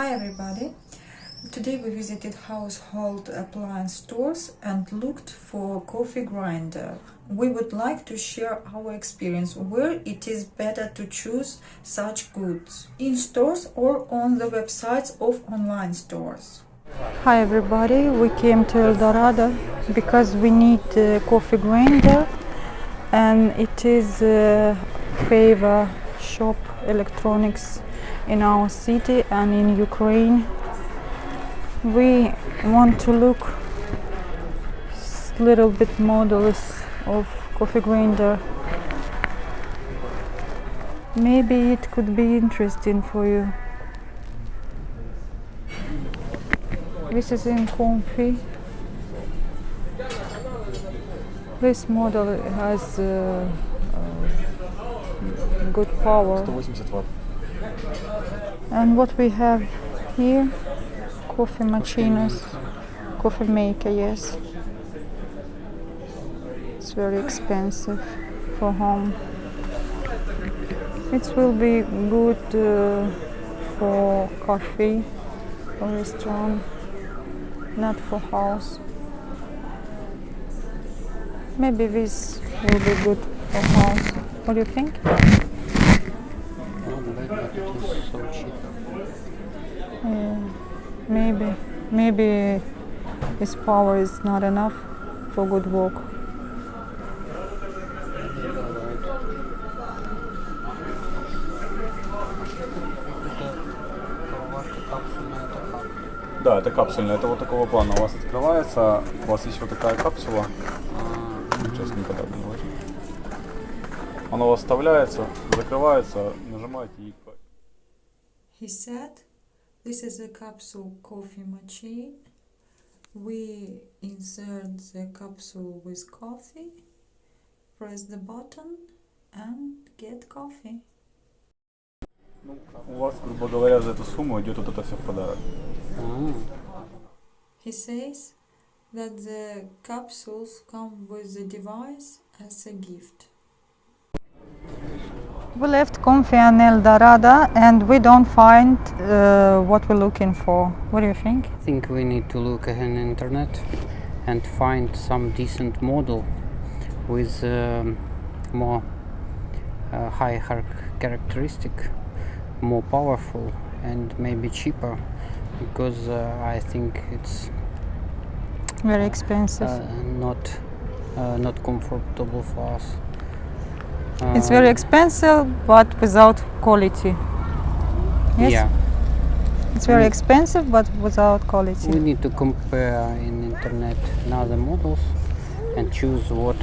Hi everybody! Today we visited household appliance stores and looked for coffee grinder. We would like to share our experience where it is better to choose such goods, in stores or on the websites of online stores. Hi everybody, we came to El Dorado because we need a coffee grinder, and it is a favorite shop electronics in our city and in Ukraine. We want to look little bit models of coffee grinder. Maybe it could be interesting for you. This is in comfy. This model has good power. 180 Вт. And what we have here, coffee machines, coffee maker, yes. It's very expensive for home. It will be good for coffee or restaurant, not for house. Maybe this will be good for house. What do you think? So cheap. Maybe his power is not enough for good work. Да, это капсульная, это вот такого плана. У вас открывается, у вас есть вот такая капсула. Сейчас не подобно возьму. Она у вас вставляется, закрывается, нажимаете и... He said, this is a capsule coffee machine. We insert the capsule with coffee, press the button and get coffee. Ну, у вас, грубо говоря, за эту сумму идет вот это все в подарок. He says that the capsules come with the device as a gift. We left Comfy and El Dorado and we don't find what we're looking for. What do you think? I think we need to look on the internet and find some decent model with more high characteristic, more powerful and maybe cheaper, because I think it's Very expensive. not comfortable for us. It's very expensive but without quality. Yes? Yeah. It's very expensive but without quality. We need to compare in internet other models and choose what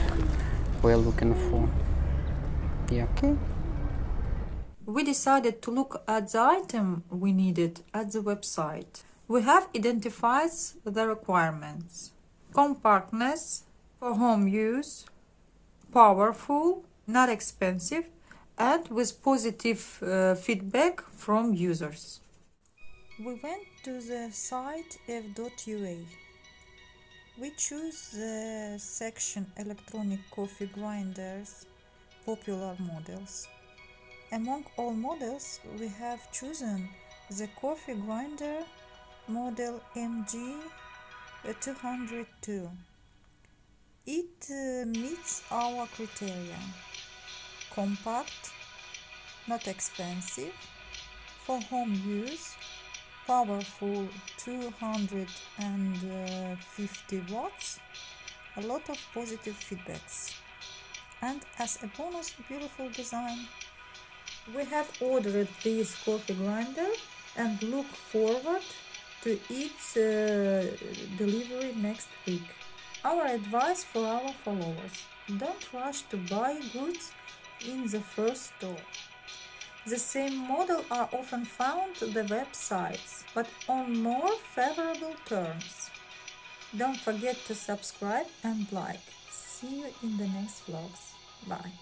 we're looking for. Yeah. Okay. We decided to look at the item we needed at the website. We have identified the requirements: compactness, for home use, powerful, not expensive, and with positive feedback from users. We went to the site f.ua. We choose the section electronic coffee grinders, popular models. Among all models, we have chosen the coffee grinder model MG202. It meets our criteria: compact, not expensive, for home use, powerful 250 watts, a lot of positive feedbacks, and as a bonus, beautiful design. We have ordered this coffee grinder and look forward to its delivery next week. Our advice for our followers: don't rush to buy goods in the first store. The same model are often found on the websites, but on more favorable terms. Don't forget to subscribe and like. See you in the next vlogs. Bye.